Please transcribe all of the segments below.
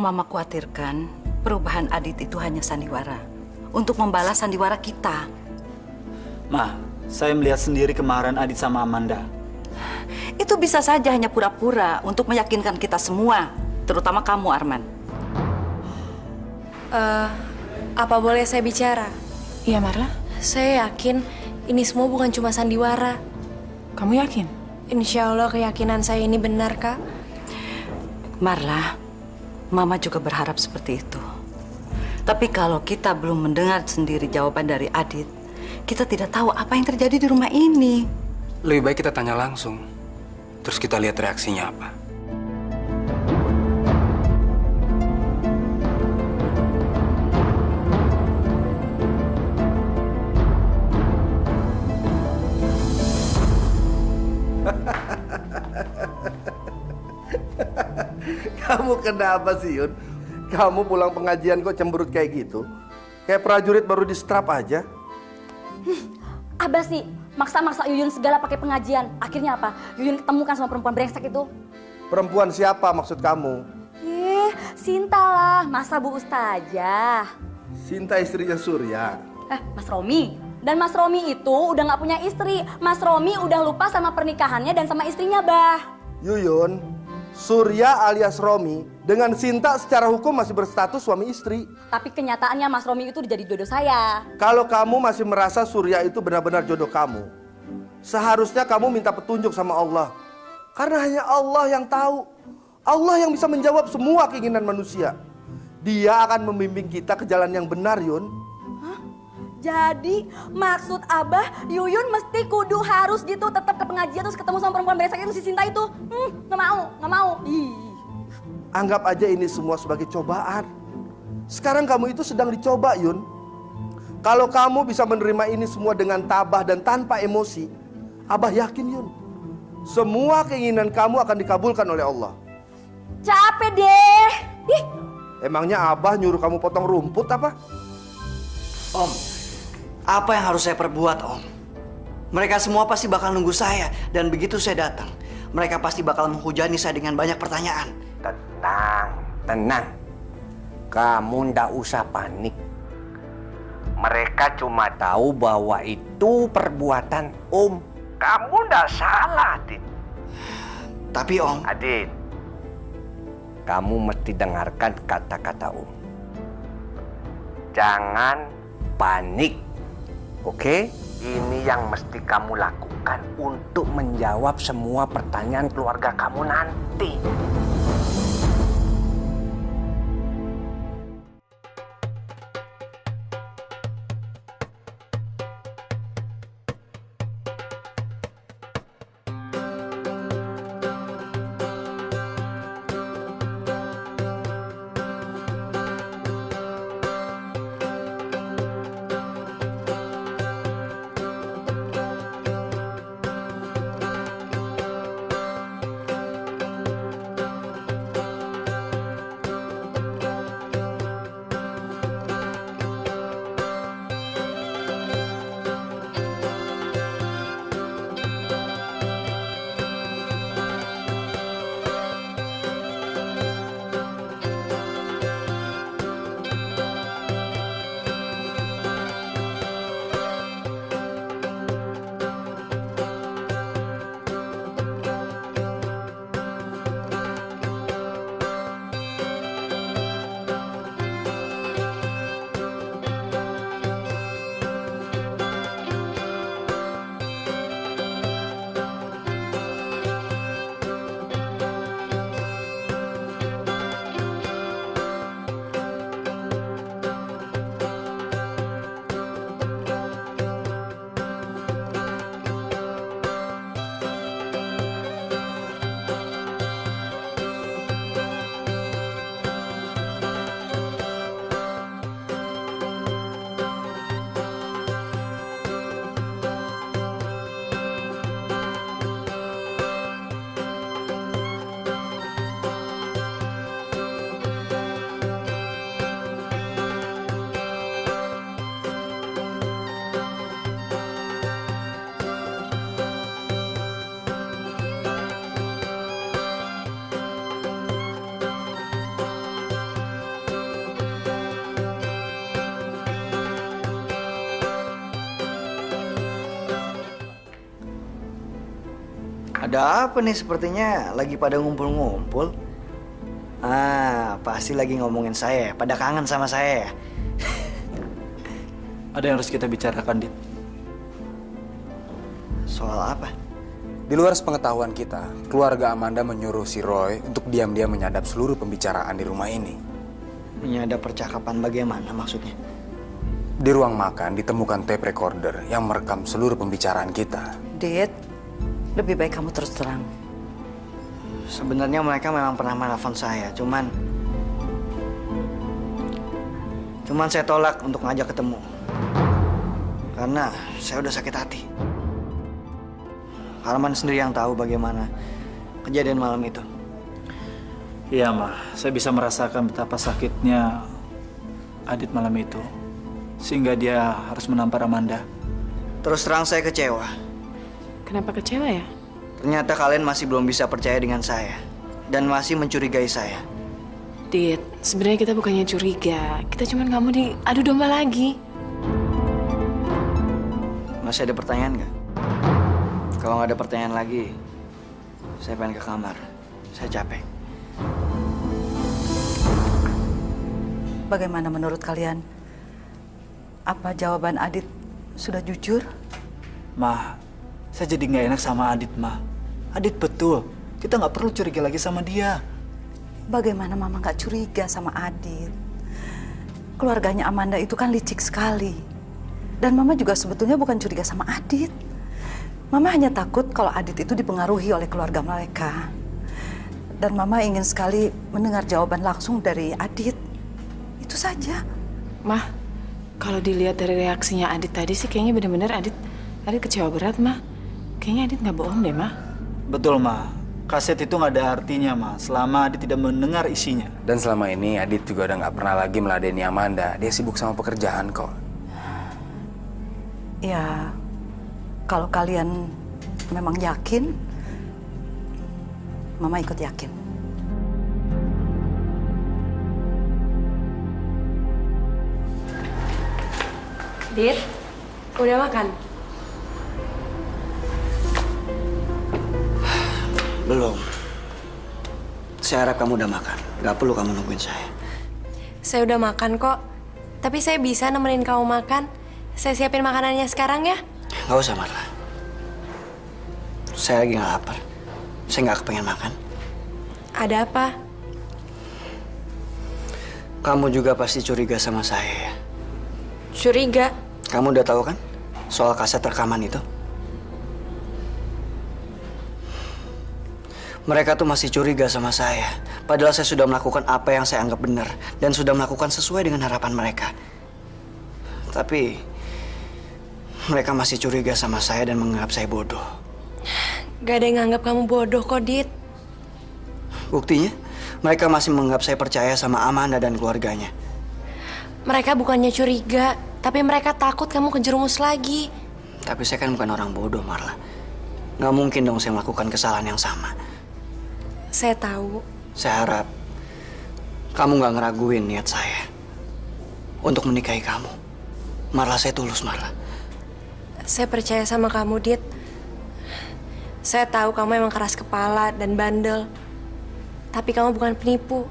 Mama khawatirkan perubahan Adit itu hanya sandiwara. Untuk membalas sandiwara kita. Ma, saya melihat sendiri kemarin Adit sama Amanda. Itu bisa saja hanya pura-pura untuk meyakinkan kita semua. Terutama kamu, Arman. Apa boleh saya bicara? Iya, Marla. Saya yakin ini semua bukan cuma sandiwara. Kamu yakin? Insya Allah keyakinan saya ini benar, Kak. Marla, Mama juga berharap seperti itu. Tapi kalau kita belum mendengar sendiri jawaban dari Adit, kita tidak tahu apa yang terjadi di rumah ini. Lebih baik kita tanya langsung. Terus kita lihat reaksinya apa. Kamu kenapa sih, Yun? Kamu pulang pengajian kok cemberut kayak gitu? Kayak prajurit baru distrap aja. Abah sih maksa-maksa Yuyun segala pakai pengajian. Akhirnya apa? Yuyun ketemukan sama perempuan brengsek itu. Perempuan siapa maksud kamu? Sinta lah. Masa Bu Ustazah? Sinta istrinya Surya. Mas Romi. Dan Mas Romi itu udah gak punya istri. Mas Romi udah lupa sama pernikahannya dan sama istrinya, Bah. Yuyun, Surya alias Romi dengan Sinta secara hukum masih berstatus suami istri. Tapi kenyataannya Mas Romi itu jadi jodoh saya. Kalau kamu masih merasa Surya itu benar-benar jodoh kamu, seharusnya kamu minta petunjuk sama Allah. Karena hanya Allah yang tahu. Allah yang bisa menjawab semua keinginan manusia. Dia akan membimbing kita ke jalan yang benar, Yun. Jadi maksud Abah Yuyun mesti kudu harus gitu tetap ke pengajian terus ketemu sama perempuan brengsek itu si Sinta itu. Nggak mau. Ih. Anggap aja ini semua sebagai cobaan. Sekarang kamu itu sedang dicoba, Yun. Kalau kamu bisa menerima ini semua dengan tabah dan tanpa emosi, Abah yakin, Yun, semua keinginan kamu akan dikabulkan oleh Allah. Capek deh. Ih. Emangnya Abah nyuruh kamu potong rumput apa? Om, apa yang harus saya perbuat, Om? Mereka semua pasti bakal nunggu saya. Dan begitu saya datang, mereka pasti bakal menghujani saya dengan banyak pertanyaan. Tenang. Kamu ndak usah panik. Mereka cuma tahu bahwa itu perbuatan Om. Kamu ndak salah, Adit. Tapi Om... Adit, kamu mesti dengarkan kata-kata Om. Jangan panik, oke? Ini yang mesti kamu lakukan untuk menjawab semua pertanyaan keluarga kamu nanti. Ada apa nih? Sepertinya lagi pada ngumpul-ngumpul. Pasti lagi ngomongin saya. Pada kangen sama saya ya? Ada yang harus kita bicarakan, Dit. Soal apa? Di luar sepengetahuan kita, keluarga Amanda menyuruh si Roy untuk diam-diam menyadap seluruh pembicaraan di rumah ini. Menyadap percakapan bagaimana maksudnya? Di ruang makan ditemukan tape recorder yang merekam seluruh pembicaraan kita. Dit, lebih baik kamu terus terang. Sebenarnya mereka memang pernah menelpon saya, cuman saya tolak untuk ngajak ketemu. Karena saya udah sakit hati. Arman sendiri yang tahu bagaimana kejadian malam itu. Iya, Ma. Saya bisa merasakan betapa sakitnya Adit malam itu. Sehingga dia harus menampar Amanda. Terus terang saya kecewa. Kenapa kecewa ya? Ternyata kalian masih belum bisa percaya dengan saya. Dan masih mencurigai saya. Dit, sebenarnya kita bukannya curiga. Kita cuma nggak mau diadu domba lagi. Masih ada pertanyaan nggak? Kalau nggak ada pertanyaan lagi, saya pengen ke kamar. Saya capek. Bagaimana menurut kalian? Apa jawaban Adit sudah jujur? Ma, saya jadi nggak enak sama Adit, Ma. Adit betul. Kita nggak perlu curiga lagi sama dia. Bagaimana Mama nggak curiga sama Adit? Keluarganya Amanda itu kan licik sekali. Dan Mama juga sebetulnya bukan curiga sama Adit. Mama hanya takut kalau Adit itu dipengaruhi oleh keluarga mereka. Dan Mama ingin sekali mendengar jawaban langsung dari Adit. Itu saja. Mah, kalau dilihat dari reaksinya Adit tadi sih kayaknya bener-bener Adit kecewa berat, Mah. Kayaknya Adit nggak bohong deh, Mah. Betul, Ma. Kaset itu nggak ada artinya, Ma, selama Adit tidak mendengar isinya. Dan selama ini Adit juga udah nggak pernah lagi meladeni Amanda. Dia sibuk sama pekerjaan kok. Ya, kalau kalian memang yakin, Mama ikut yakin. Dit, udah makan? Belum. Saya harap kamu udah makan. Gak perlu kamu nungguin saya. Saya udah makan kok. Tapi saya bisa nemenin kamu makan. Saya siapin makanannya sekarang ya. Gak usah, Marla. Saya lagi gak lapar. Saya gak kepengen makan. Ada apa? Kamu juga pasti curiga sama saya ya? Curiga? Kamu udah tahu kan soal kaset rekaman itu? Mereka tuh masih curiga sama saya. Padahal saya sudah melakukan apa yang saya anggap benar. Dan sudah melakukan sesuai dengan harapan mereka. Tapi mereka masih curiga sama saya dan menganggap saya bodoh. Gak ada yang nganggap kamu bodoh kok, Dit. Buktinya, mereka masih menganggap saya percaya sama Amanda dan keluarganya. Mereka bukannya curiga, tapi mereka takut kamu kejerumus lagi. Tapi saya kan bukan orang bodoh, Marla. Nggak mungkin dong saya melakukan kesalahan yang sama. Saya tahu. Saya harap kamu nggak ngeraguin niat saya untuk menikahi kamu. Marla, saya tulus, Marla. Saya percaya sama kamu, Dit. Saya tahu kamu emang keras kepala dan bandel. Tapi kamu bukan penipu.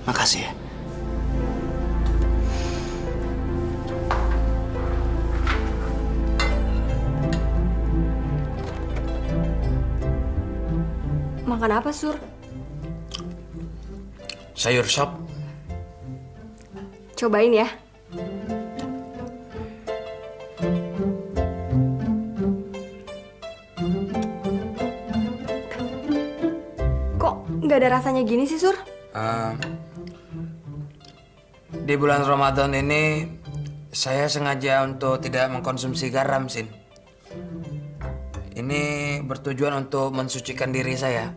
Makasih ya. Makan apa, Sur? Sayur sop. Cobain ya. Kok nggak ada rasanya gini sih, Sur? Di bulan Ramadan ini saya sengaja untuk tidak mengkonsumsi garam, Sin. Ini bertujuan untuk mensucikan diri saya.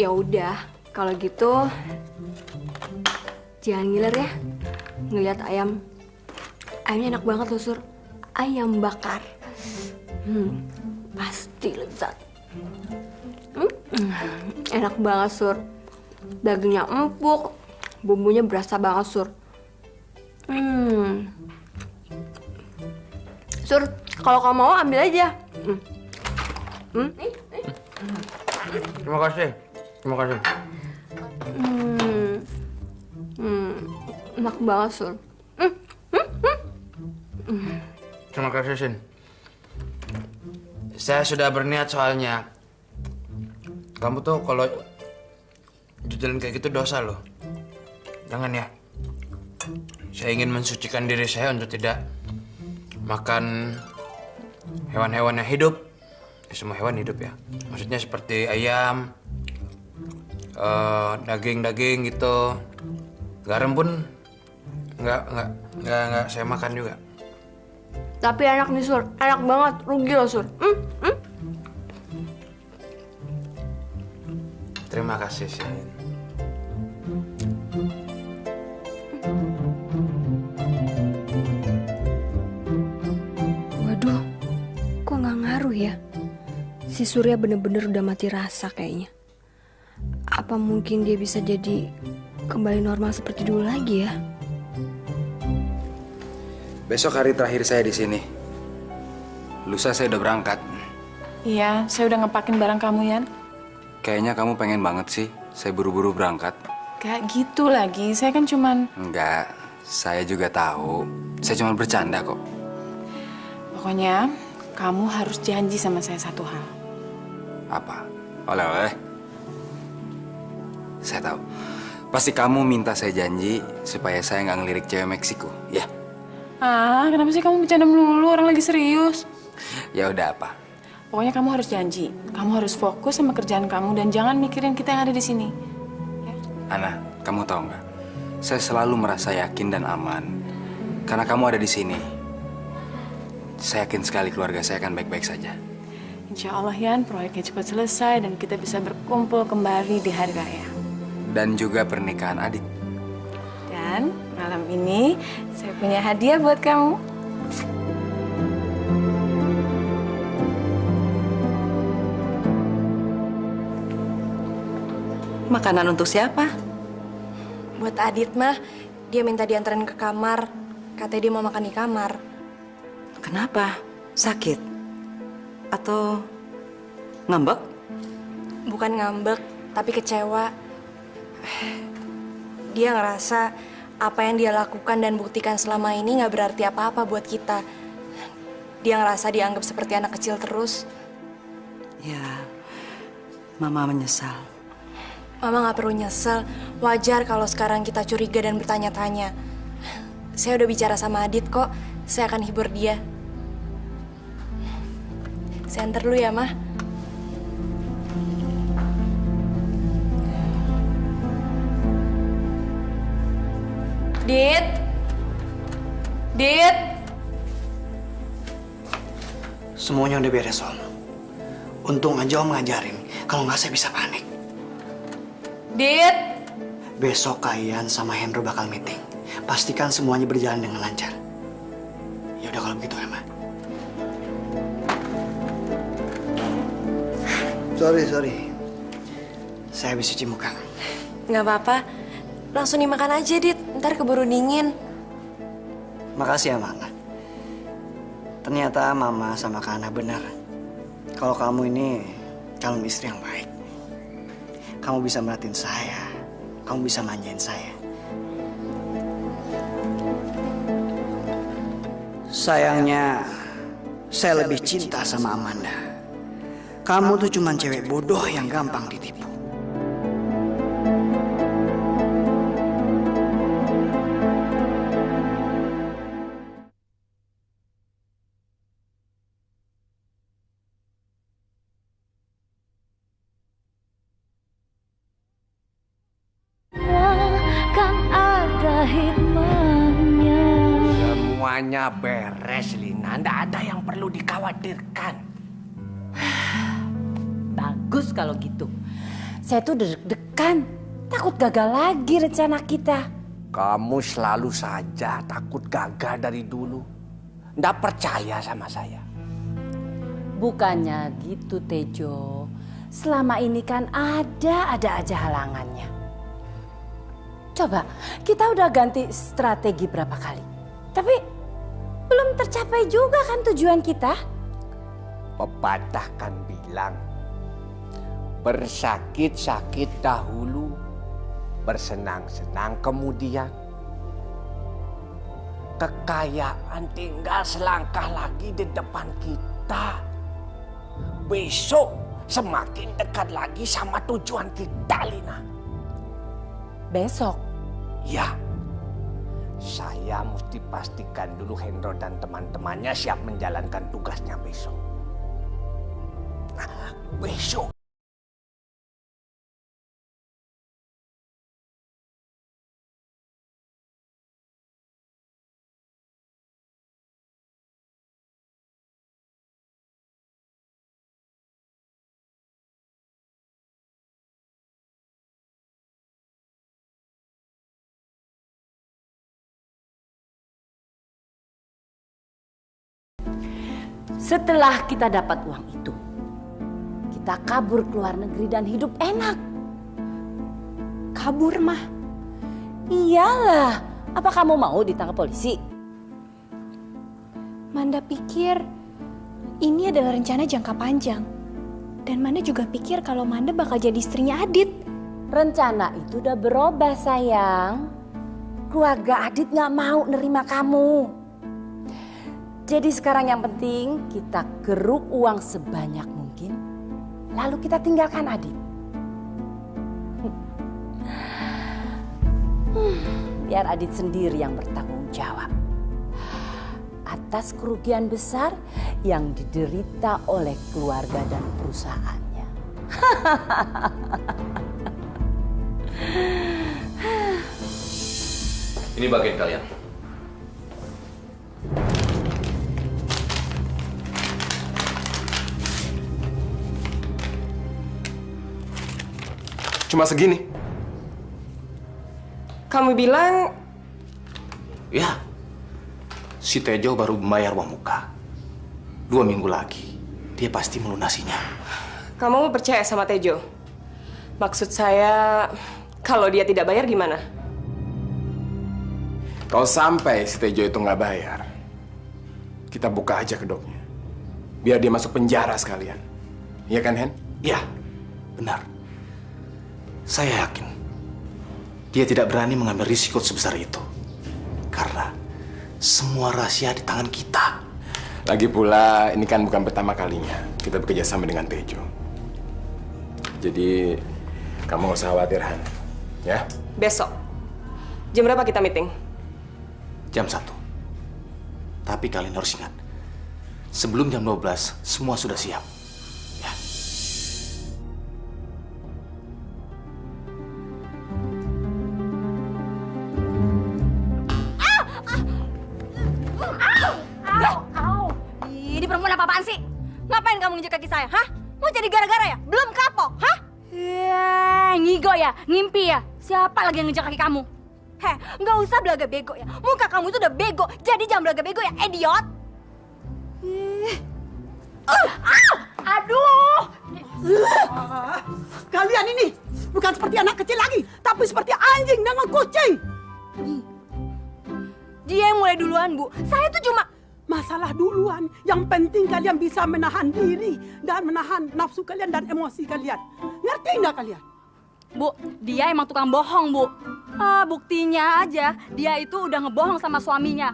Ya udah, kalau gitu jangan ngiler ya. Ngeliat ayamnya enak banget loh, Sur. Ayam bakar. Pasti lezat. Enak banget, Sur. Dagingnya empuk, bumbunya berasa banget, Sur. Sur, Kalau kamu mau ambil aja. Terima kasih. Terima kasih. Enak banget, Sur. Terima kasih, Sin. Saya sudah berniat soalnya. Kamu tuh kalau jalan kayak gitu dosa loh. Jangan ya. Saya ingin mensucikan diri saya untuk tidak makan hewan-hewan yang hidup. Ya, semua hewan hidup ya. Maksudnya seperti ayam, daging-daging gitu. Garam pun nggak saya makan juga. Tapi enak nih, Sur. Enak banget. Rugi loh, Sur. Terima kasih, Sin. Waduh, kok nggak ngaruh ya? Si Surya bener-bener udah mati rasa kayaknya. Apa mungkin dia bisa jadi kembali normal seperti dulu lagi ya? Besok hari terakhir saya di sini. Lusa saya udah berangkat. Iya, saya udah ngepakin barang kamu, Yan. Kayaknya kamu pengen banget sih saya buru-buru berangkat. Gak gitu lagi, saya kan cuman... Enggak, saya juga tahu. Saya cuma bercanda kok. Pokoknya, kamu harus janji sama saya satu hal. Apa? Oleh-oleh? Saya tahu. Pasti kamu minta saya janji supaya saya nggak ngelirik cewek Meksiko, ya? Ah, kenapa sih kamu bercanda melulu? Orang lagi serius. Ya udah apa? Pokoknya kamu harus janji. Kamu harus fokus sama kerjaan kamu dan jangan mikirin kita yang ada di sini. Ya? Ana, kamu tahu nggak? Saya selalu merasa yakin dan aman karena kamu ada di sini. Saya yakin sekali keluarga saya akan baik-baik saja. Insya Allah, Yan, proyeknya cepat selesai dan kita bisa berkumpul kembali di hari raya. Dan juga pernikahan Adit. Dan malam ini saya punya hadiah buat kamu. Makanan untuk siapa? Buat Adit mah, dia minta diantarin ke kamar. Katanya dia mau makan di kamar. Kenapa? Sakit? Atau ngambek? Bukan ngambek, tapi kecewa. Dia ngerasa apa yang dia lakukan dan buktikan selama ini nggak berarti apa-apa buat kita. Dia ngerasa dianggap seperti anak kecil terus. Ya, Mama menyesal. Mama nggak perlu nyesel. Wajar kalau sekarang kita curiga dan bertanya-tanya. Saya udah bicara sama Adit kok. Saya akan hibur dia. Saya antar dulu ya, Mah. Dit. Dit. Semuanya udah beres, Om. Untung aja Om ngajarin. Kalau nggak saya bisa panik. Dit. Besok Kayan sama Hendro bakal meeting. Pastikan semuanya berjalan dengan lancar. Ya udah kalau begitu, Emma. Sorry. Saya habis cuci muka. Nggak apa-apa. Langsung dimakan aja, Dit. Ntar keburu dingin. Makasih ya, Mama. Ternyata Mama sama Kana benar. Kalau kamu ini calon istri yang baik. Kamu bisa merhatiin saya. Kamu bisa manjain saya. Sayangnya, saya lebih cinta sama Amanda. Kamu tuh cuma cewek bodoh yang gampang ditipu. Semuanya beres, Lina. Nggak ada yang perlu dikhawatirkan. Bagus kalau gitu. Saya tuh deg-degan. Takut gagal lagi rencana kita. Kamu selalu saja takut gagal dari dulu. Nggak percaya sama saya. Bukannya gitu, Tejo. Selama ini kan ada aja halangannya. Coba, kita udah ganti strategi berapa kali. Tapi belum tercapai juga kan tujuan kita. Pepatah kan bilang, bersakit-sakit dahulu, bersenang-senang kemudian. Kekayaan tinggal selangkah lagi di depan kita. Besok semakin dekat lagi sama tujuan kita, Lina. Besok? Ya. Saya mesti pastikan dulu Hendro dan teman-temannya siap menjalankan tugasnya besok. Nah, besok. Setelah kita dapat uang itu, kita kabur ke luar negeri dan hidup enak. Kabur, Mah? Iyalah, apa kamu mau ditangkap polisi? Manda pikir ini adalah rencana jangka panjang. Dan Manda juga pikir kalau Manda bakal jadi istrinya Adit. Rencana itu udah berubah, sayang. Keluarga Adit gak mau nerima kamu. Jadi sekarang yang penting kita geruk uang sebanyak mungkin, lalu kita tinggalkan Adit. Biar Adit sendiri yang bertanggung jawab atas kerugian besar yang diderita oleh keluarga dan perusahaannya. Ini bagian kalian. Cuma segini. Kamu bilang... Ya, si Tejo baru membayar uang muka. 2 minggu lagi, dia pasti melunasinya. Kamu percaya sama Tejo? Maksud saya, kalau dia tidak bayar gimana? Kalau sampai si Tejo itu nggak bayar, kita buka aja kedoknya. Biar dia masuk penjara sekalian. Iya kan, Hen? Iya, benar. Saya yakin dia tidak berani mengambil risiko sebesar itu. Karena semua rahasia di tangan kita. Lagi pula, ini kan bukan pertama kalinya kita bekerja sama dengan Tejo. Jadi, kamu nggak usah khawatir, Han. Ya? Besok. Jam berapa kita meeting? Jam 1. Tapi kalian harus ingat, sebelum jam 12, semua sudah siap. Ini perempuan apa-apaan sih? Ngapain kamu nginjek kaki saya, hah? Mau jadi gara-gara ya? Belum kapok, hah? Ngigo ya? Ngimpi ya? Siapa lagi yang nginjek kaki kamu? Heh, nggak usah belaga bego ya. Muka kamu itu udah bego, jadi jangan belaga bego ya, idiot. Aduh! Kalian ini bukan seperti anak kecil lagi, tapi seperti anjing dengan kucing. Dia yang mulai duluan, Bu. Saya tuh cuma... Masalah duluan. Yang penting kalian bisa menahan diri dan menahan nafsu kalian dan emosi kalian. Ngerti nggak kalian? Bu, dia emang tukang bohong, Bu. Buktinya aja, dia itu udah ngebohong sama suaminya.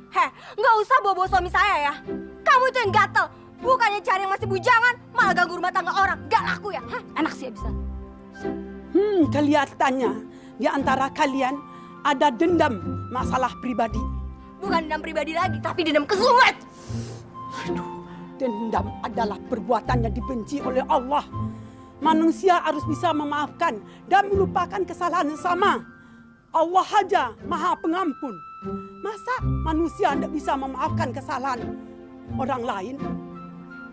Heh, nggak usah bawa-bawa suami saya ya. Kamu itu yang gatel. Bukannya cari yang masih bujangan, malah ganggu rumah tangga orang. Gak laku ya? Hah? Enak sih bisa. Kelihatannya di antara kalian ada dendam masalah pribadi. Bukan dendam pribadi lagi, tapi dendam kesumat. Dendam adalah perbuatan yang dibenci oleh Allah. Manusia harus bisa memaafkan dan melupakan kesalahan yang sama. Allah aja Maha Pengampun. Masa manusia tidak bisa memaafkan kesalahan orang lain?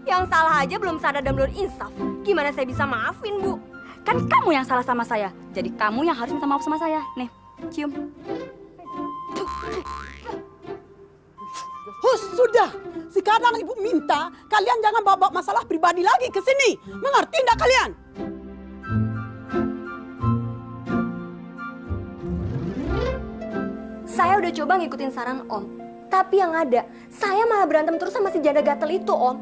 Yang salah aja belum sadar dan belum insaf. Gimana saya bisa maafin, Bu? Kan kamu yang salah sama saya. Jadi kamu yang harus minta maaf sama saya. Nih, cium. Sudah. Sekarang Ibu minta kalian jangan bawa masalah pribadi lagi ke sini. Mengerti enggak kalian? Saya udah coba ngikutin saran Om. Tapi yang ada, saya malah berantem terus sama si janda gatel itu, Om.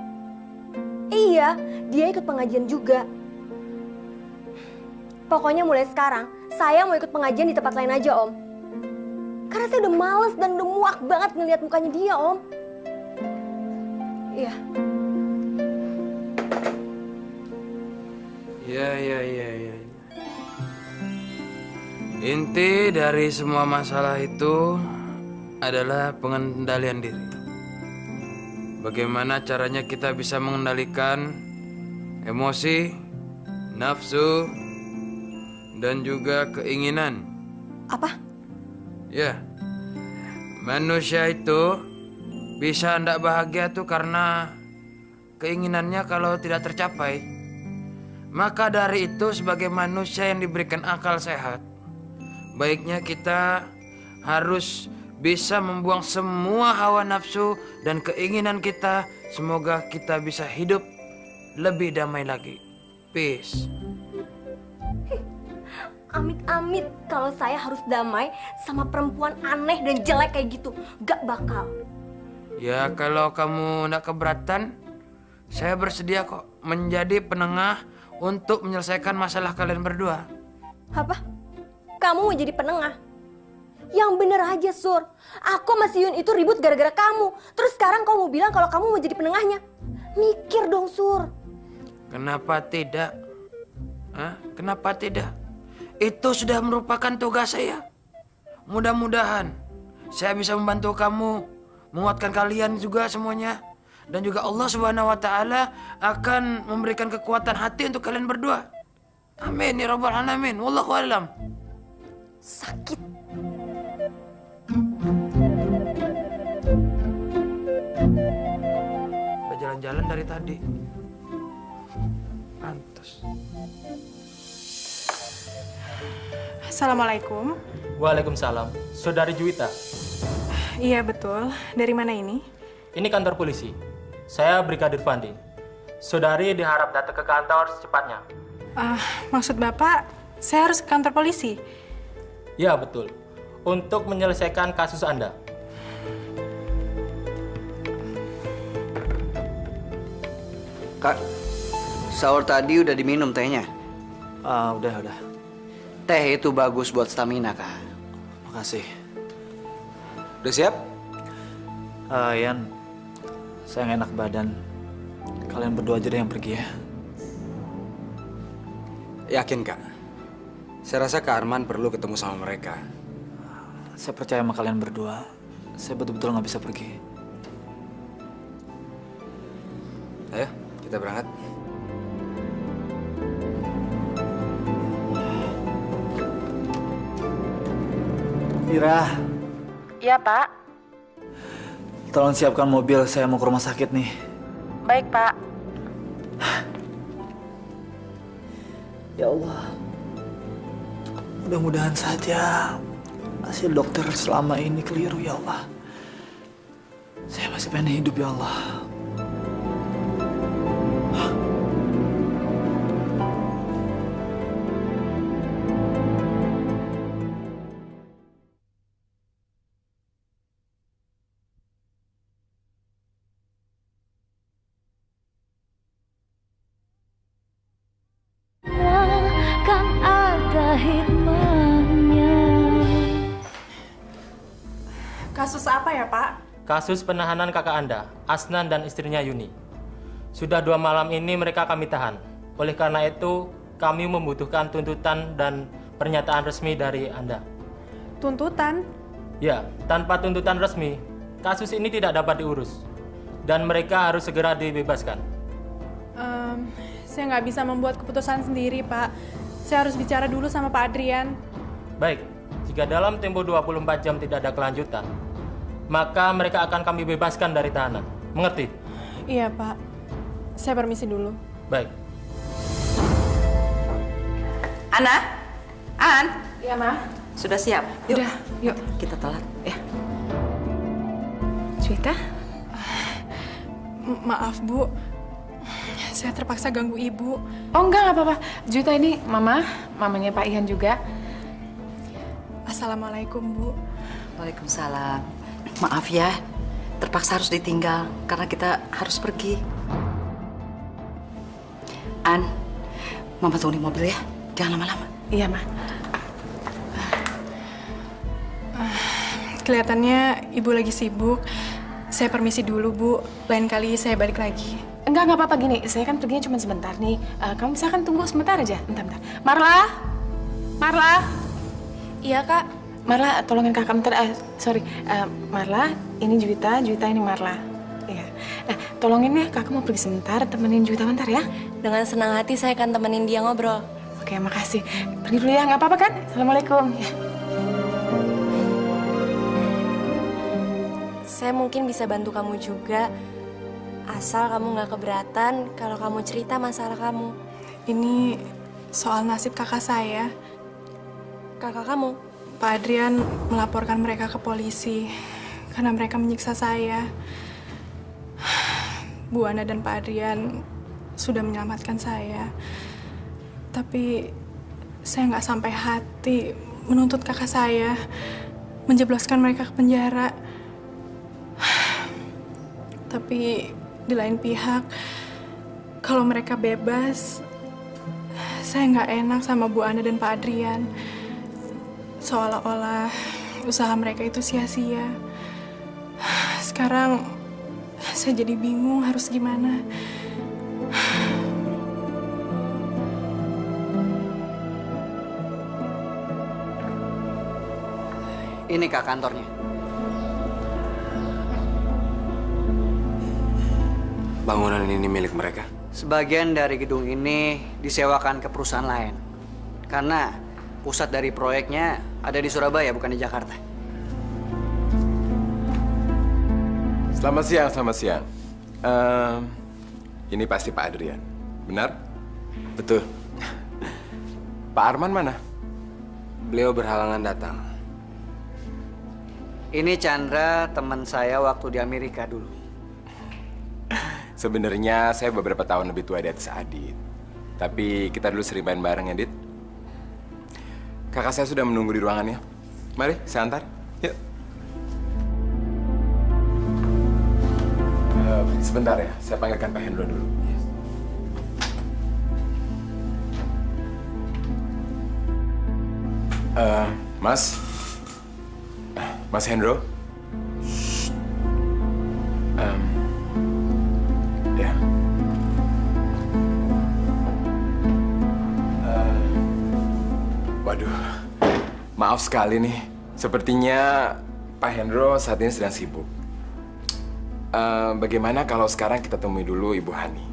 Iya, dia ikut pengajian juga. Pokoknya mulai sekarang, saya mau ikut pengajian di tempat lain aja, Om. Karena saya udah males dan udah muak banget ngeliat mukanya dia, Om. Iya. Ya. Inti dari semua masalah itu adalah pengendalian diri. Bagaimana caranya kita bisa mengendalikan emosi, nafsu, dan juga keinginan. Apa? Ya, manusia itu bisa tidak bahagia tuh karena keinginannya kalau tidak tercapai. Maka dari itu sebagai manusia yang diberikan akal sehat, baiknya kita harus bisa membuang semua hawa nafsu dan keinginan kita. Semoga kita bisa hidup lebih damai lagi. Peace. Amit-amit kalau saya harus damai sama perempuan aneh dan jelek kayak gitu. Gak bakal. Ya kalau kamu tidak keberatan, saya bersedia kok menjadi penengah untuk menyelesaikan masalah kalian berdua. Apa? Kamu mau jadi penengah? Yang bener aja, Sur. Aku sama si Yun itu ribut gara-gara kamu. Terus sekarang kamu bilang kalau kamu mau jadi penengahnya. Mikir dong, Sur. Kenapa tidak? Kenapa tidak? Itu sudah merupakan tugas saya. Mudah-mudahan saya bisa membantu kamu, menguatkan kalian juga semuanya. Dan juga Allah Subhanahu wa Ta'ala akan memberikan kekuatan hati untuk kalian berdua. Amin ya Rabbal Alamin. Wallahu a'lam. Sakit. Udah jalan-jalan dari tadi. Pantes. Assalamualaikum. Waalaikumsalam. Saudari Juwita. Iya betul. Dari mana ini? Ini kantor polisi. Saya Brigadir Fandi. Saudari diharap datang ke kantor secepatnya. Maksud Bapak, saya harus ke kantor polisi? Ya, betul. Untuk menyelesaikan kasus Anda. Kak, sahur tadi udah diminum tehnya? Udah. Teh itu bagus buat stamina, Kak. Makasih. Udah siap? Yan, saya nggak enak badan. Kalian berdua aja deh yang pergi ya. Yakin, Kak? Saya rasa Kak Arman perlu ketemu sama mereka. Saya percaya sama kalian berdua. Saya betul-betul nggak bisa pergi. Ayo, kita berangkat. Ira. Iya, Pak. Tolong siapkan mobil, saya mau ke rumah sakit nih. Baik, Pak. Ya Allah. Mudah-mudahan saja hasil dokter selama ini keliru, ya Allah. Saya masih pengen hidup, ya Allah. Kan ada hikmahnya. Kasus apa ya, Pak? Kasus penahanan kakak Anda, Asnan dan istrinya Yuni. Sudah 2 malam ini mereka kami tahan. Oleh karena itu, kami membutuhkan tuntutan dan pernyataan resmi dari Anda. Tuntutan? Ya, tanpa tuntutan resmi, kasus ini tidak dapat diurus. Dan mereka harus segera dibebaskan. Saya nggak bisa membuat keputusan sendiri, Pak. Saya harus bicara dulu sama Pak Adrian. Baik, jika dalam tempo 24 jam tidak ada kelanjutan, maka mereka akan kami bebaskan dari tahanan. Mengerti? Iya, Pak. Saya permisi dulu. Baik. Ana? An? Iya, Ma. Sudah siap? Yuk. Udah, yuk. Kita telat, ya. Cuita? Maaf, Bu. Saya terpaksa ganggu Ibu. Oh, nggak apa-apa. Juwita ini mamanya Pak Ihan juga. Assalamualaikum, Bu. Waalaikumsalam. Maaf ya, terpaksa harus ditinggal karena kita harus pergi. An, Mama tunggu di mobil ya, jangan lama-lama. Iya, Ma. Kelihatannya Ibu lagi sibuk. Saya permisi dulu, Bu. Lain kali saya balik lagi. Nggak apa-apa gini. Saya kan perginya cuma sebentar nih. Kamu bisa kan tunggu sebentar aja. Bentar. Marla? Marla? Iya, Kak. Marla, tolongin kakak bentar. Sorry. Marla, ini Juwita. Juwita ini Marla. Iya. Tolongin ya, kakak mau pergi sebentar. Temenin Juwita bentar ya. Dengan senang hati saya akan temenin dia ngobrol. Oke, makasih. Pergi dulu ya, nggak apa-apa kan? Assalamualaikum. Ya. Saya mungkin bisa bantu kamu juga. Asal kamu nggak keberatan kalau kamu cerita masalah kamu. Ini soal nasib kakak saya. Kakak kamu? Pak Adrian melaporkan mereka ke polisi karena mereka menyiksa saya. Bu Ana dan Pak Adrian sudah menyelamatkan saya. Tapi saya nggak sampai hati menuntut kakak saya, menjebloskan mereka ke penjara. Tapi di lain pihak, kalau mereka bebas, saya nggak enak sama Bu Ana dan Pak Adrian. Seolah-olah usaha mereka itu sia-sia. Sekarang saya jadi bingung harus gimana. Ini Kak kantornya. Bangunan ini milik mereka? Sebagian dari gedung ini disewakan ke perusahaan lain. Karena pusat dari proyeknya ada di Surabaya, bukan di Jakarta. Selamat siang. Ini pasti Pak Adrian, benar? Betul. Pak Arman mana? Beliau berhalangan datang. Ini Chandra, teman saya waktu di Amerika dulu. Sebenarnya saya beberapa tahun lebih tua di atas Adit. Tapi kita dulu sering main bareng ya, Dit. Kakak saya sudah menunggu di ruangannya. Mari, saya antar. Yuk. Sebentar ya, saya panggilkan Pak Hendro dulu. Mas Hendro. Ya. Waduh, maaf sekali nih. Sepertinya Pak Hendro saat ini sedang sibuk. Bagaimana kalau sekarang kita temui dulu Ibu Hani?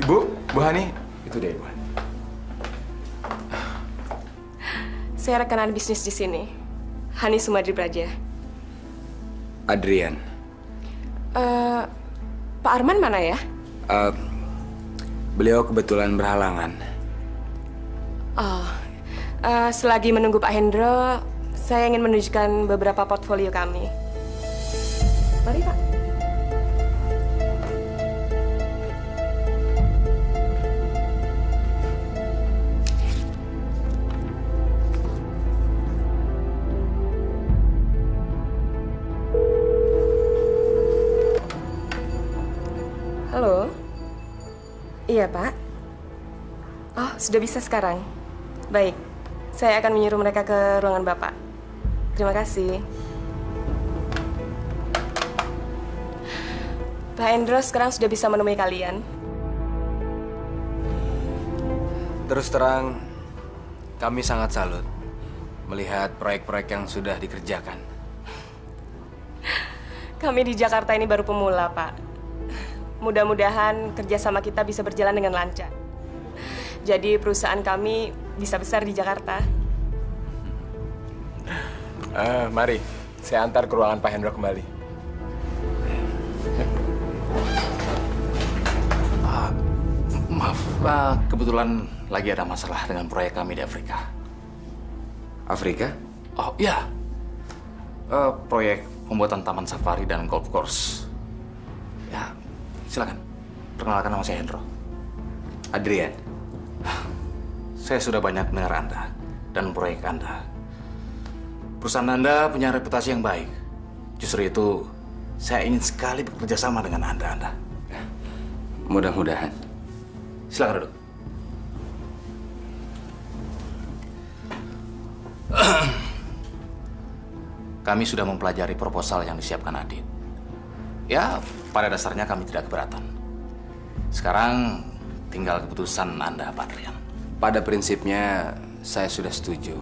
Bu Hani, itu dia Ibu Hani. Saya rekanan bisnis di sini. Hani Sumadri Praja. Adrian. Pak Arman mana ya? Beliau kebetulan berhalangan. Selagi menunggu Pak Hendro, saya ingin menunjukkan beberapa portfolio kami. Mari, Pak. Halo? Iya, Pak. Oh, sudah bisa sekarang. Baik, saya akan menyuruh mereka ke ruangan Bapak. Terima kasih. Pak Hendro sekarang sudah bisa menemui kalian. Terus terang, kami sangat salut melihat proyek-proyek yang sudah dikerjakan. Kami di Jakarta ini baru pemula, Pak. Mudah-mudahan kerjasama kita bisa berjalan dengan lancar. Jadi perusahaan kami bisa besar di Jakarta. Mari, saya antar ke ruangan Pak Hendro kembali. Maaf, kebetulan lagi ada masalah dengan proyek kami di Afrika. Afrika? Oh iya, proyek pembuatan taman safari dan golf course. Ya, silakan. Perkenalkan nama saya Hendro. Adrian. Saya sudah banyak mendengar Anda dan proyek Anda. Perusahaan Anda punya reputasi yang baik. Justru itu, saya ingin sekali bekerja sama dengan Anda. Mudah-mudahan. Silakan duduk. Kami sudah mempelajari proposal yang disiapkan Adit. Ya, pada dasarnya kami tidak keberatan. Sekarang tinggal keputusan Anda, Pak Adrian. Pada prinsipnya saya sudah setuju.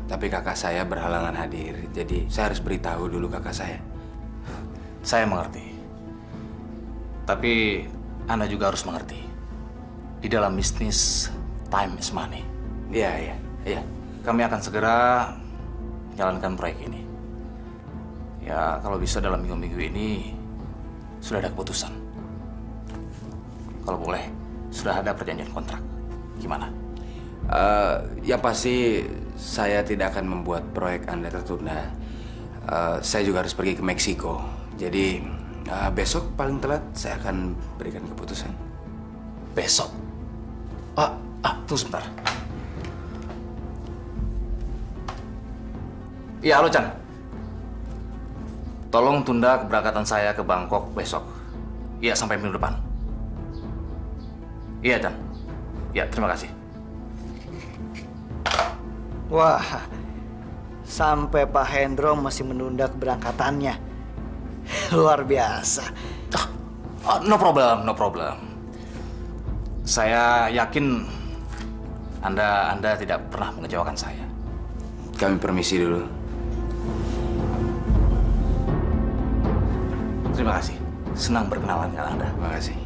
Tapi kakak saya berhalangan hadir. Jadi saya harus beritahu dulu kakak saya. Saya mengerti. Tapi Anda juga harus mengerti. Di dalam bisnis, time is money. Iya. Kami akan segera menjalankan proyek ini. Ya, kalau bisa dalam minggu-minggu ini sudah ada keputusan. Kalau boleh, sudah ada perjanjian kontrak. Gimana? Yang pasti saya tidak akan membuat proyek Anda tertunda. Saya juga harus pergi ke Meksiko. Jadi besok paling telat saya akan berikan keputusan. Besok? Tunggu sebentar. Iya, halo Chan. Tolong tunda keberangkatan saya ke Bangkok besok. Iya, sampai minggu depan. Iya, Chan. Ya, terima kasih. Wah, sampai Pak Hendro masih menunda keberangkatannya. Luar biasa. No problem. Saya yakin Anda tidak pernah mengecewakan saya. Kami permisi dulu. Terima kasih. Senang berkenalan dengan Anda. Terima kasih.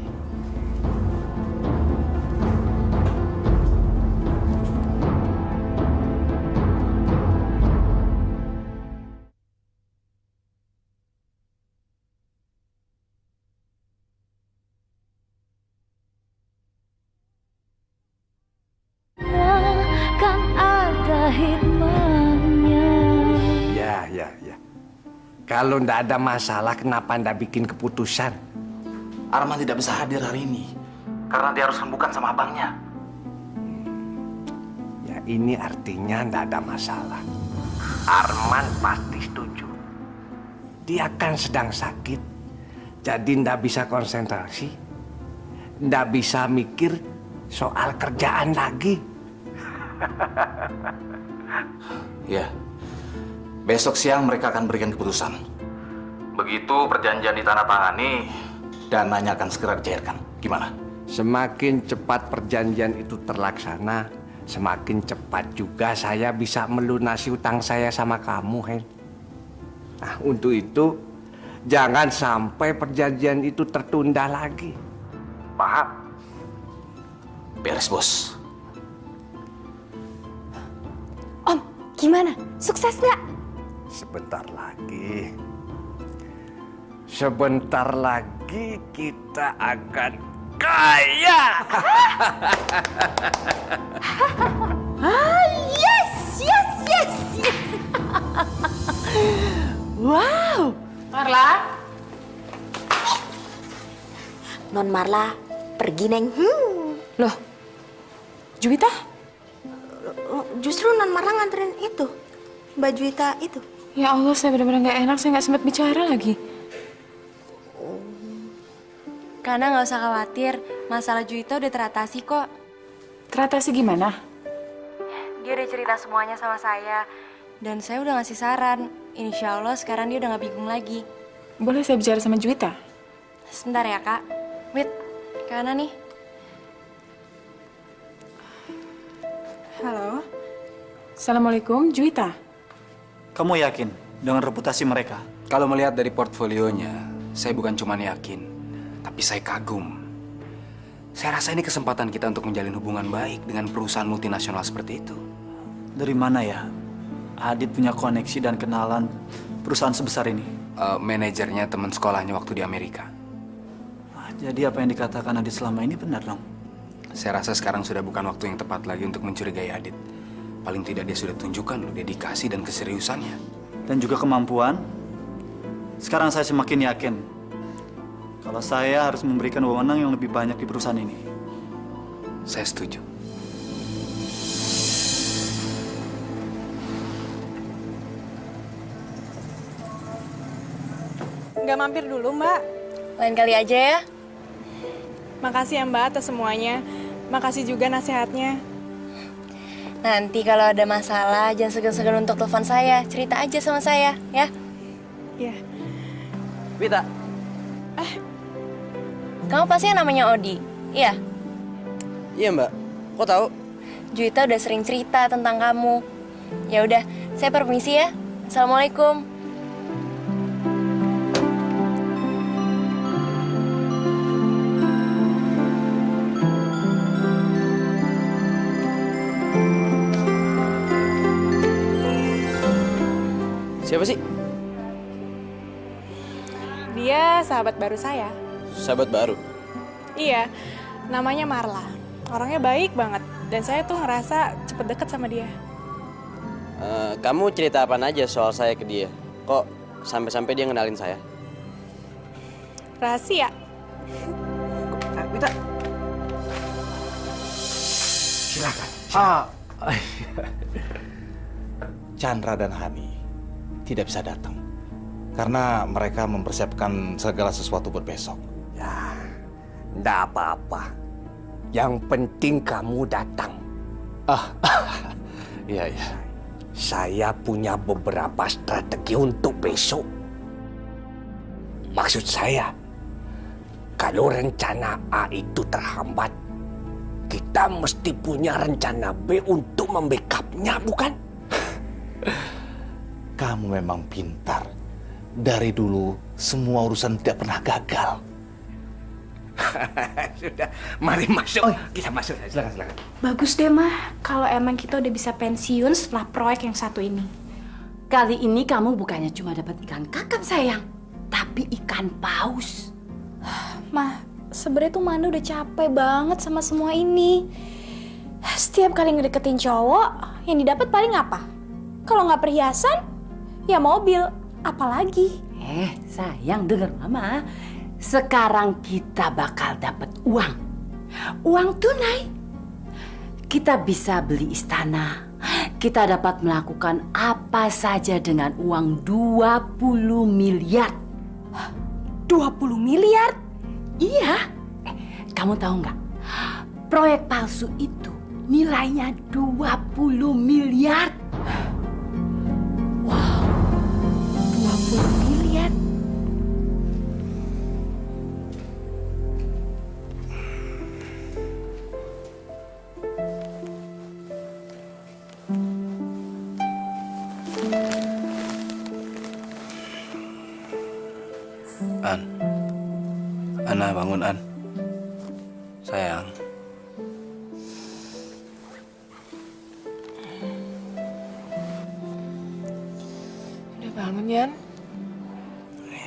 Kan ada hikmahnya. Ya. Kalau ndak ada masalah, kenapa ndak bikin keputusan? Arman tidak bisa hadir hari ini karena dia harus rembukan sama abangnya. Ya ini artinya ndak ada masalah. Arman pasti setuju. Dia kan sedang sakit, jadi ndak bisa konsentrasi, ndak bisa mikir soal kerjaan lagi. Ya. Besok siang mereka akan berikan keputusan. Begitu perjanjian ditandatangani, dananya akan segera dicairkan. Gimana? Semakin cepat perjanjian itu terlaksana, semakin cepat juga saya bisa melunasi utang saya sama kamu, Hen. Nah, untuk itu, jangan sampai perjanjian itu tertunda lagi. Paham? Beres, Bos. Om, gimana? Sukses nggak? Sebentar lagi. Sebentar lagi kita akan kaya. Yes. Wow. Marla? Non Marla, pergi Neng. Loh, Juwita? Justru Non Marla nganterin itu, Mbak Juwita itu. Ya Allah, saya benar-benar nggak enak, saya nggak sempat bicara lagi. Karena nggak usah khawatir, masalah Juwita udah teratasi kok. Teratasi gimana? Dia udah cerita semuanya sama saya. Dan saya udah ngasih saran. Insya Allah sekarang dia udah nggak bingung lagi. Boleh saya bicara sama Juwita? Sebentar ya, Kak. Wait, Kana nih. Halo? Assalamualaikum, Juwita. Kamu yakin dengan reputasi mereka? Kalau melihat dari portfolionya, saya bukan cuma yakin, tapi saya kagum. Saya rasa ini kesempatan kita untuk menjalin hubungan baik dengan perusahaan multinasional seperti itu. Dari mana ya Adit punya koneksi dan kenalan perusahaan sebesar ini? Manajernya teman sekolahnya waktu di Amerika. Jadi apa yang dikatakan Adit selama ini benar dong? Saya rasa sekarang sudah bukan waktu yang tepat lagi untuk mencurigai Adit. Paling tidak dia sudah tunjukkan loh dedikasi dan keseriusannya. Dan juga kemampuan. Sekarang saya semakin yakin kalau saya harus memberikan wewenang yang lebih banyak di perusahaan ini. Saya setuju. nggak mampir dulu, Mbak? Lain kali aja ya. Makasih ya, Mbak, atas semuanya. Makasih juga nasihatnya. Nanti kalau ada masalah, jangan segan-segan untuk telepon saya. Cerita aja sama saya, ya. Iya. Wita. Kamu pasti yang namanya Odi, iya? Iya, Mbak. Kok tahu? Juwita udah sering cerita tentang kamu. Ya udah, saya permisi ya. Assalamualaikum. Siapa sih? Dia sahabat baru saya. Sahabat baru. Iya, namanya Marla. Orangnya baik banget. Dan saya tuh ngerasa cepet deket sama dia. Kamu cerita apa aja soal saya ke dia? Kok sampai-sampai dia ngenalin saya? Rahasia. Wita. Silakan. Chandra dan Hani tidak bisa datang karena mereka mempersiapkan segala sesuatu buat besok. Ya, enggak apa-apa. Yang penting kamu datang. Iya. Saya punya beberapa strategi untuk besok. Maksud saya, kalau rencana A itu terhambat, kita mesti punya rencana B untuk membackup-nya, bukan? Kamu memang pintar. Dari dulu semua urusan tidak pernah gagal. Sudah, mari masuk. Kita masuk. Silakan. Bagus deh, Mah. Kalau emang kita udah bisa pensiun setelah proyek yang satu ini. Kali ini kamu bukannya cuma dapat ikan kakap, sayang. Tapi ikan paus. Mah, sebenarnya tuh Manda udah capek banget sama semua ini. Setiap kali ngedeketin cowok, yang didapat paling apa? Kalau nggak perhiasan, ya mobil. Apalagi? Sayang, denger Mama. Sekarang kita bakal dapat uang. Uang tunai. Kita bisa beli istana. Kita dapat melakukan apa saja dengan uang 20 miliar. 20 miliar? Iya. Kamu tahu nggak? Proyek palsu itu nilainya 20 miliar. Wow. 20 miliar. Ana, bangun, An. Sayang. Udah bangun, Yan?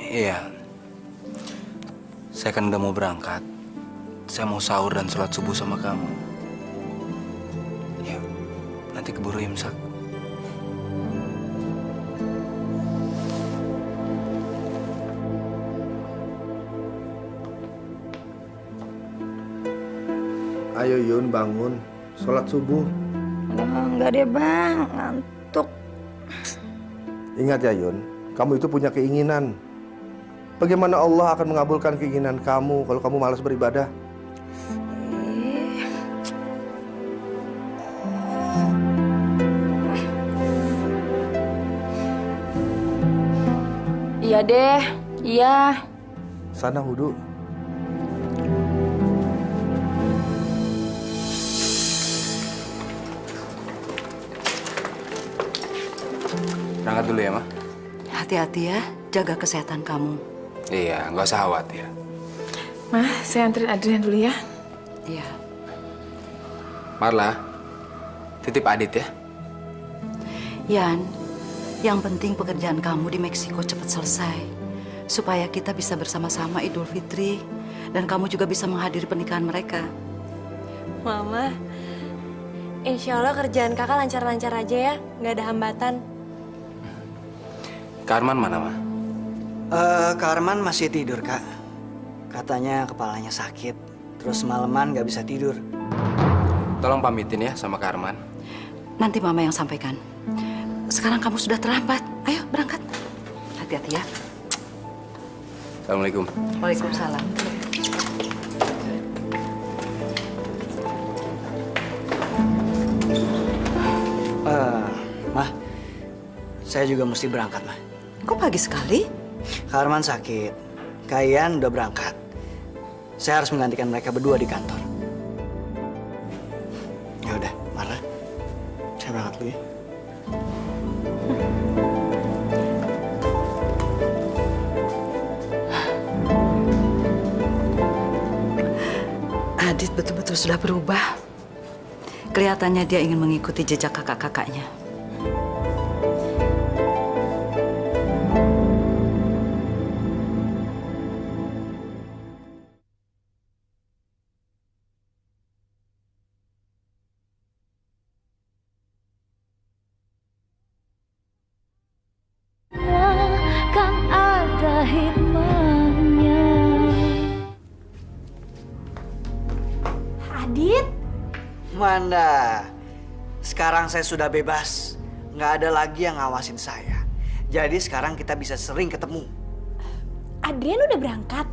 Iya. Saya kan udah mau berangkat. Saya mau sahur dan sholat subuh sama kamu. Ya, nanti keburu imsak. Ayo Yun, bangun. Sholat subuh. Enggak deh bang, ngantuk. Ingat ya Yun, kamu itu punya keinginan. Bagaimana Allah akan mengabulkan keinginan kamu kalau kamu malas beribadah? Iya deh, iya. Sana wudhu. Berangkat dulu ya, Ma. Hati-hati ya, jaga kesehatan kamu. Iya, nggak usah khawatir. Mah, saya anterin Adrian dulu ya. Iya. Marla, titip Adit ya. Yan, yang penting pekerjaan kamu di Meksiko cepat selesai. Supaya kita bisa bersama-sama Idul Fitri. Dan kamu juga bisa menghadiri pernikahan mereka. Mama, insya Allah kerjaan kakak lancar-lancar aja ya. Nggak ada hambatan. Kak Arman mana, Ma? Kak Arman masih tidur, Kak. Katanya kepalanya sakit. Terus malaman nggak bisa tidur. Tolong pamitin ya sama Kak Arman. Nanti Mama yang sampaikan. Sekarang kamu sudah terlambat. Ayo berangkat. Hati-hati ya. Assalamualaikum. Waalaikumsalam. Mah, saya juga mesti berangkat, Mah. Kok pagi sekali? Kak Arman sakit, Kak Ian udah berangkat. Saya harus menggantikan mereka berdua di kantor. Ya udah, Marla, saya berangkat dulu ya. Adit betul-betul sudah berubah. Kelihatannya dia ingin mengikuti jejak kakak-kakaknya. Kan ada hikmahnya. Adit, Manda, sekarang saya sudah bebas. Nggak ada lagi yang ngawasin saya. Jadi sekarang kita bisa sering ketemu. Adrian udah berangkat.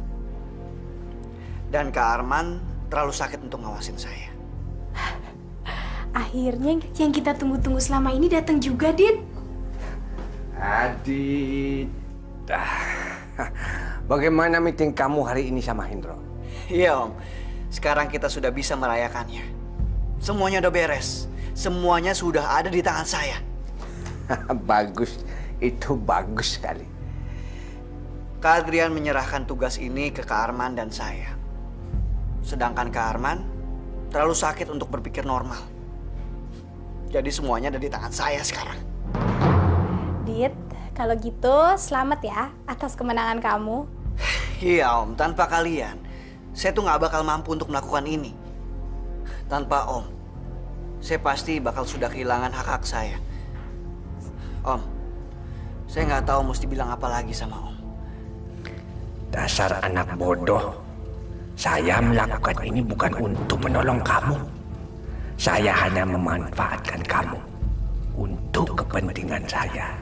Dan Kak Arman terlalu sakit untuk ngawasin saya. Akhirnya yang kita tunggu-tunggu selama ini datang juga, Dit. Adit. Bagaimana meeting kamu hari ini sama Hendro? Iya, Om. Sekarang kita sudah bisa merayakannya. Semuanya udah beres. Semuanya sudah ada di tangan saya. Bagus. Itu bagus sekali. Kak Adrian menyerahkan tugas ini ke Kak Arman dan saya. Sedangkan Kak Arman terlalu sakit untuk berpikir normal. Jadi semuanya ada di tangan saya sekarang. Dit, kalau gitu selamat ya atas kemenangan kamu. Iya Om, tanpa kalian, saya tuh nggak bakal mampu untuk melakukan ini. Tanpa Om, saya pasti bakal sudah kehilangan hak-hak saya. Om, saya nggak tahu mesti bilang apa lagi sama Om. Dasar anak bodoh. Saya melakukan ini bukan untuk menolong kamu. Saya hanya memanfaatkan kamu untuk kepentingan saya.